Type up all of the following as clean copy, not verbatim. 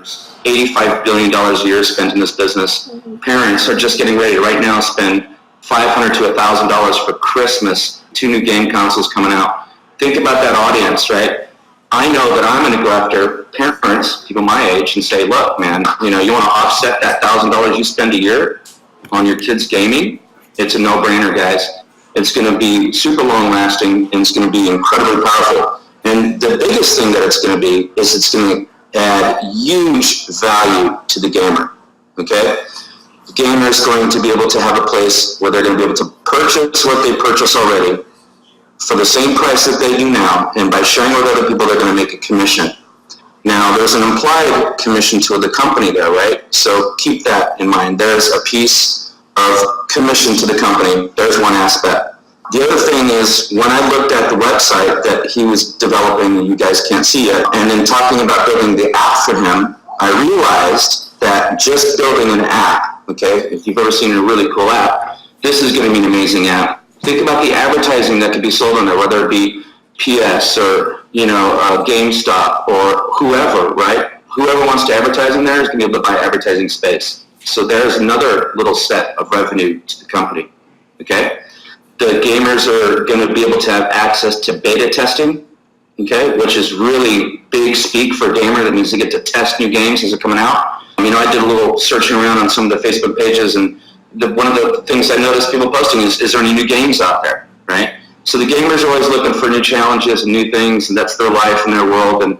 $85 billion a year spent in this business. Parents are just getting ready to right now spend $500 to $1,000 for Christmas, 2 new game consoles coming out. Think about that audience, right? I know that I'm going to go after parents, people my age, and say, look, man, you want to offset that $1,000 you spend a year on your kids' gaming? It's a no-brainer, guys. It's going to be super long-lasting, and it's going to be incredibly powerful. And the biggest thing that it's going to be is it's going to add huge value to the gamer, okay? The gamer is going to be able to have a place where they're going to be able to purchase what they purchase already for the same price that they do now, and by sharing with other people, they're going to make a commission. Now, there's an implied commission to the company there, right? So keep that in mind. There's a piece of commission to the company. There's one aspect. The other thing is, when I looked at the website that he was developing, you guys can't see it, and in talking about building the app for him, I realized that just building an app, okay, if you've ever seen a really cool app, this is going to be an amazing app. Think about the advertising that could be sold on there, whether it be PS or, GameStop or whoever, right? Whoever wants to advertise in there is going to be able to buy advertising space. So there's another little set of revenue to the company, okay? The gamers are going to be able to have access to beta testing, okay, which is really big speak for a gamer that needs to get to test new games as they're coming out. I did a little searching around on some of the Facebook pages, and one of the things I noticed people posting is there any new games out there, right? So the gamers are always looking for new challenges and new things, and that's their life and their world. And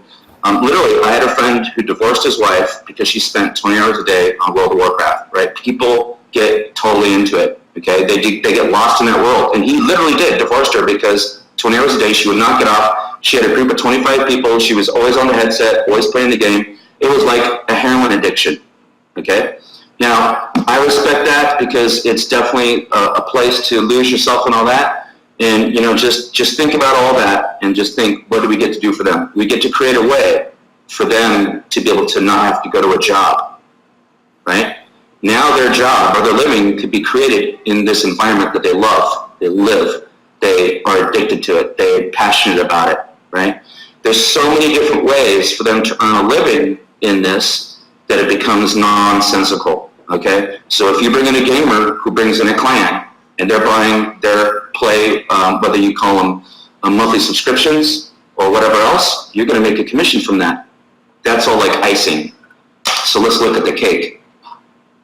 literally, I had a friend who divorced his wife because she spent 20 hours a day on World of Warcraft, right? People get totally into it, okay? They get lost in that world. And he literally divorced her because 20 hours a day, she would not get off. She had a group of 25 people. She was always on the headset, always playing the game. It was like a heroin addiction, okay? Now, I respect that because it's definitely a place to lose yourself and all that. And, just think about all that and just think, what do we get to do for them? We get to create a way for them to be able to not have to go to a job, right? Now their job or their living could be created in this environment that they love, they live, they are addicted to it, they're passionate about it, right? There's so many different ways for them to earn a living in this that it becomes nonsensical, okay? So if you bring in a gamer who brings in a client and they're buying their play, whether you call them monthly subscriptions or whatever else, you're going to make a commission from that. That's all like icing. So let's look at the cake.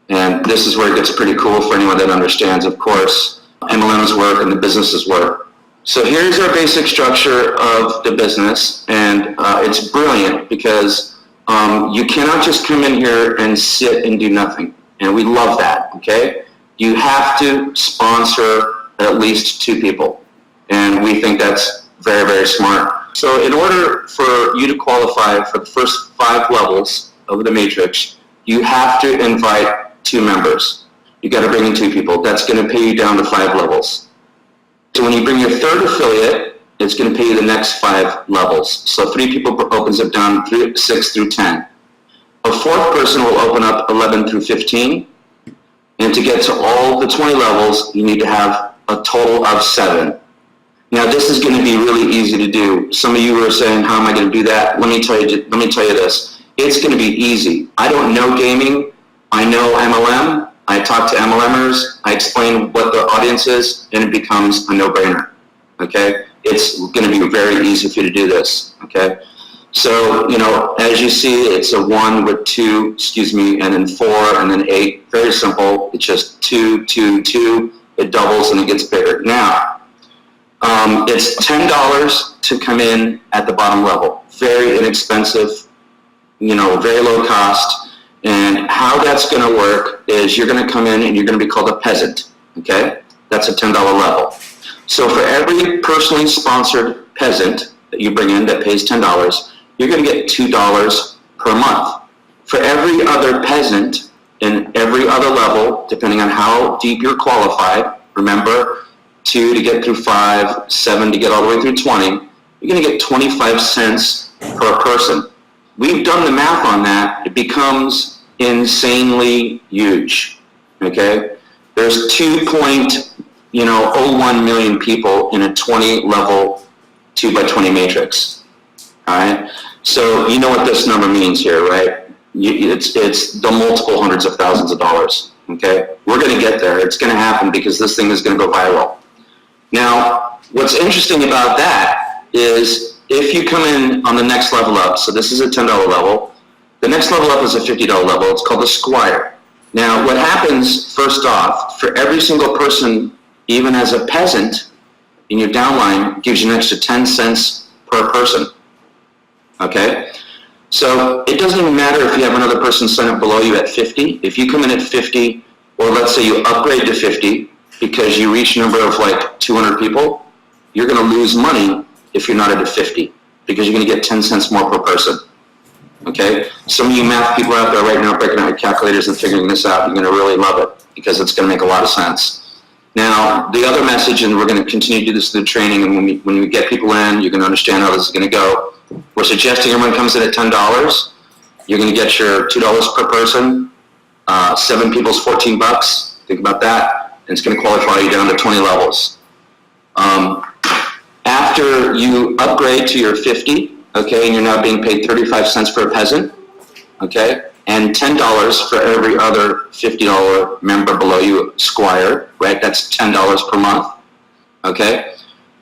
And this is where it gets pretty cool for anyone that understands, of course, MLMs work and the businesses work. So here's our basic structure of the business, and it's brilliant because you cannot just come in here and sit and do nothing. And we love that, okay? You have to sponsor at least 2 people. And we think that's very, very smart. So in order for you to qualify for the first 5 levels of the matrix, you have to invite 2 members. You got to bring in 2 people. That's going to pay you down to 5 levels. So when you bring your 3rd affiliate, it's going to pay you the next 5 levels. So 3 people opens up down 6 through 10. A 4th person will open up 11 through 15. And to get to all the 20 levels, you need to have a total of 7. Now, this is going to be really easy to do. Some of you are saying, how am I going to do that? Let me tell you this. It's going to be easy. I don't know gaming. I know MLM. I talk to MLMers. I explain what the audience is, and it becomes a no-brainer, okay? It's going to be very easy for you to do this, okay? So, as you see, it's a 1 with 2, and then 4, and then 8. Very simple. It's just 2, 2, 2. It doubles and it gets bigger. Now, it's $10 to come in at the bottom level. Very inexpensive, very low cost. And how that's going to work is you're going to come in and you're going to be called a peasant, okay? That's a $10 level. So for every personally sponsored peasant that you bring in that pays $10, you're going to get $2 per month. For every other peasant in every other level, depending on how deep you're qualified, remember, 2 to get through 5, 7 to get all the way through 20, you're going to get 25 cents per person. We've done the math on that. It becomes insanely huge, okay? There's 2.01 million people in a 20-level 2x20 matrix, all right? So you know what this number means here, right? It's the multiple hundreds of thousands of dollars. Okay, we're going to get there. It's going to happen because this thing is going to go viral. Now, what's interesting about that is if you come in on the next level up, so this is a $10 level, the next level up is a $50 level. It's called the Squire. Now, what happens, first off, for every single person, even as a peasant, in your downline, gives you an extra 10 cents per person. Okay? So it doesn't even matter if you have another person sign up below you at 50. If you come in at 50, or let's say you upgrade to 50 because you reach a number of like 200 people, you're going to lose money if you're not at a 50 because you're going to get 10 cents more per person. Okay? Some of you math people out there right now breaking out your calculators and figuring this out, you're going to really love it because it's going to make a lot of sense. Now, the other message, and we're going to continue to do this through training, and when we get people in, you're going to understand how this is going to go. We're suggesting everyone comes in at $10. You're going to get your $2 per person. 7 people's $14. Think about that. And it's going to qualify you down to 20 levels. After you upgrade to your 50, okay, and you're now being paid 35 cents for a peasant, okay, and $10 for every other $50 member below you, Squire, right? That's $10 per month, okay?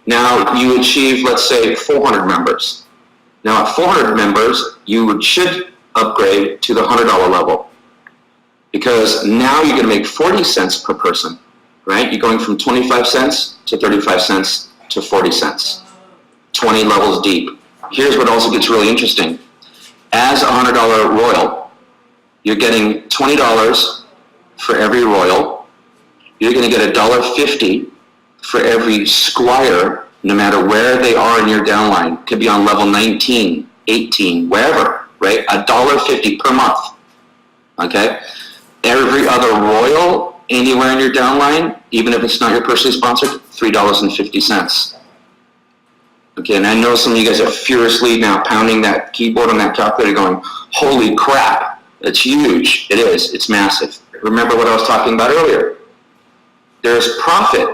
Now you achieve, let's say, 400 members. Now at 400 members, you should upgrade to the $100 level because now you're going to make 40 cents per person, right? You're going from 25 cents to 35 cents to 40 cents, 20 levels deep. Here's what also gets really interesting. As a $100 royal, you're getting $20 for every royal. You're going to get $1.50 for every Squire, no matter where they are in your downline. Could be on level 19, 18, wherever, right? $1.50 per month, okay? Every other royal anywhere in your downline, even if it's not your personally sponsored, $3.50. Okay, and I know some of you guys are furiously now pounding that keyboard on that calculator going, holy crap, it's huge. It is, it's massive. Remember what I was talking about earlier. There's profit.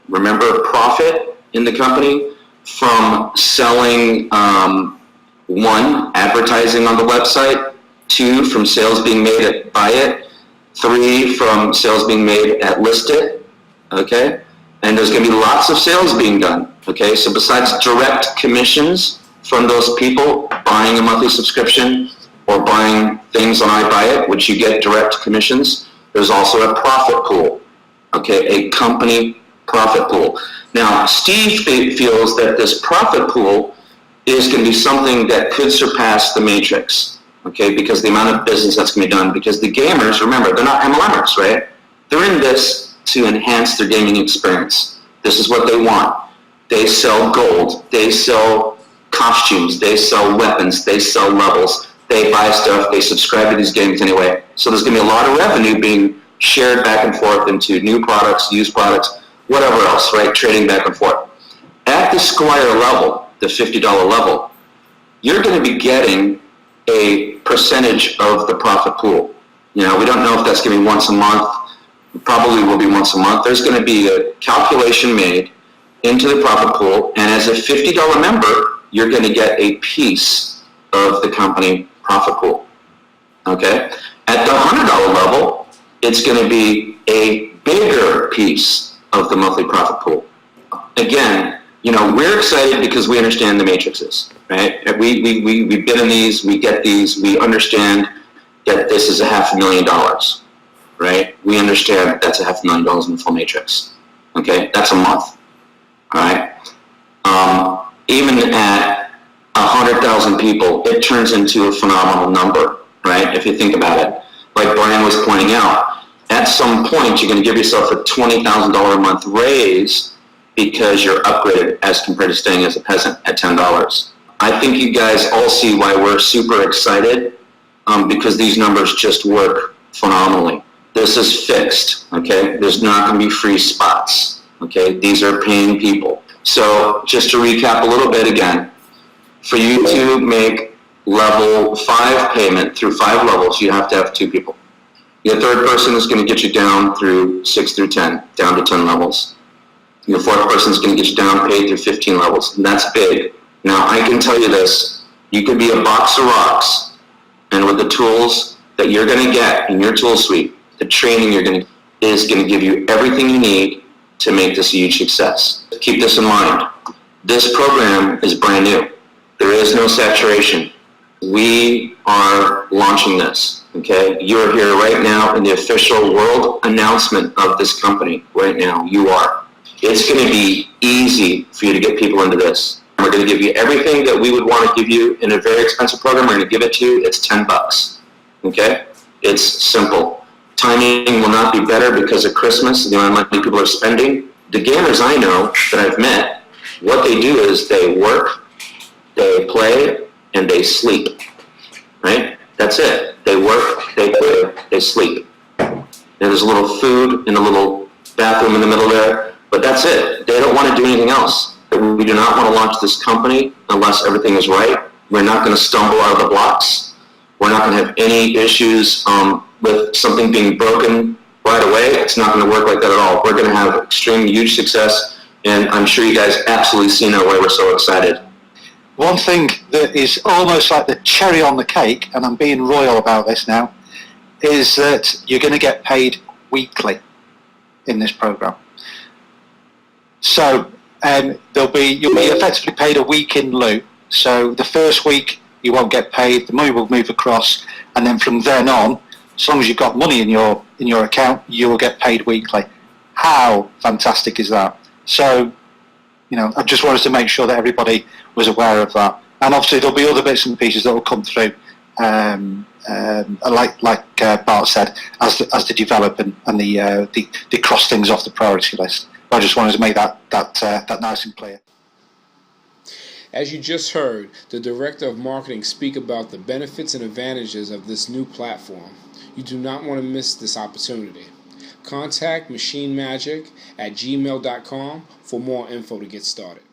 Remember profit in the company from selling, 1, advertising on the website, 2, from sales being made at buy it, 3, from sales being made at list it, okay? And there's going to be lots of sales being done, okay? So besides direct commissions from those people buying a monthly subscription or buying things on iBuyIt, which you get direct commissions, there's also a profit pool, okay? A company profit pool. Now, Steve feels that this profit pool is going to be something that could surpass the Matrix, okay? Because the amount of business that's going to be done, because the gamers, remember, they're not MLMers, right? They're in this to enhance their gaming experience. This is what they want. They sell gold. They sell costumes. They sell weapons. They sell levels. They buy stuff. They subscribe to these games anyway. So there's going to be a lot of revenue being shared back and forth into new products, used products, whatever else, right? Trading back and forth. At the Squire level, the $50 level, you're going to be getting a percentage of the profit pool. You know, we don't know if that's going to be once a month. It probably will be once a month. There's going to be a calculation made into the profit pool, and as a $50 member, you're going to get a piece of the company profit pool, okay? At the $100 level, it's going to be a bigger piece of the monthly profit pool. Again, you know, we're excited because we understand the matrices, right? We've been in these, we get these, we understand that this is $500,000, right? We understand that's $500,000 in the full matrix, okay? That's a month, all right? Even at 100,000 people, it turns into a phenomenal number, right? If you think about it. Like Brian was pointing out, at some point, you're going to give yourself a $20,000 a month raise because you're upgraded as compared to staying as a peasant at $10. I think you guys all see why we're super excited, because these numbers just work phenomenally. This is fixed, okay? There's not going to be free spots, okay? These are paying people. So just to recap a little bit again, for you to make level 5 payment through 5 levels, you have to have 2 people. Your third person is going to get you down through 6 through 10, down to 10 levels. Your fourth person is going to get you down paid through 15 levels, and that's big. Now, I can tell you this, you could be a box of rocks, And with the tools that you're going to get in your tool suite, the training is going to give you everything you need to make this a huge success. Keep this in mind. This program is brand new. There is no saturation. We are launching this, okay? You're here right now in the official world announcement of this company right now. You are. It's going to be easy for you to get people into this. We're going to give you everything that we would want to give you in a very expensive program. We're going to give it to you. It's $10, okay? It's simple. Timing will not be better because of Christmas, the amount of money people are spending. The gamers I know that I've met, what they do is they work, they play, and they sleep, right? That's it. They work, they play, they sleep. And there's a little food in a little bathroom in the middle there, but that's it. They don't want to do anything else. We do not want to launch this company unless everything is right. We're not going to stumble out of the blocks. We're not going to have any issues with something being broken right away. It's not going to work like that at all. We're going to have extreme, huge success, and I'm sure you guys absolutely see now why we're so excited. One thing that is almost like the cherry on the cake, and I'm being royal about this now, is that you're going to get paid weekly in this program. So you'll be effectively paid a week in lieu. So the first week you won't get paid, the money will move across, and then from then on, as long as you've got money in your account, you will get paid weekly. How fantastic is that? So, I just wanted to make sure that everybody was aware of that. And obviously there'll be other bits and pieces that will come through, like Bart said, as they develop and they cross things off the priority list. I just wanted to make that nice and clear. As you just heard, the Director of Marketing speak about the benefits and advantages of this new platform. You do not want to miss this opportunity. Contact machinemagic@gmail.com for more info to get started.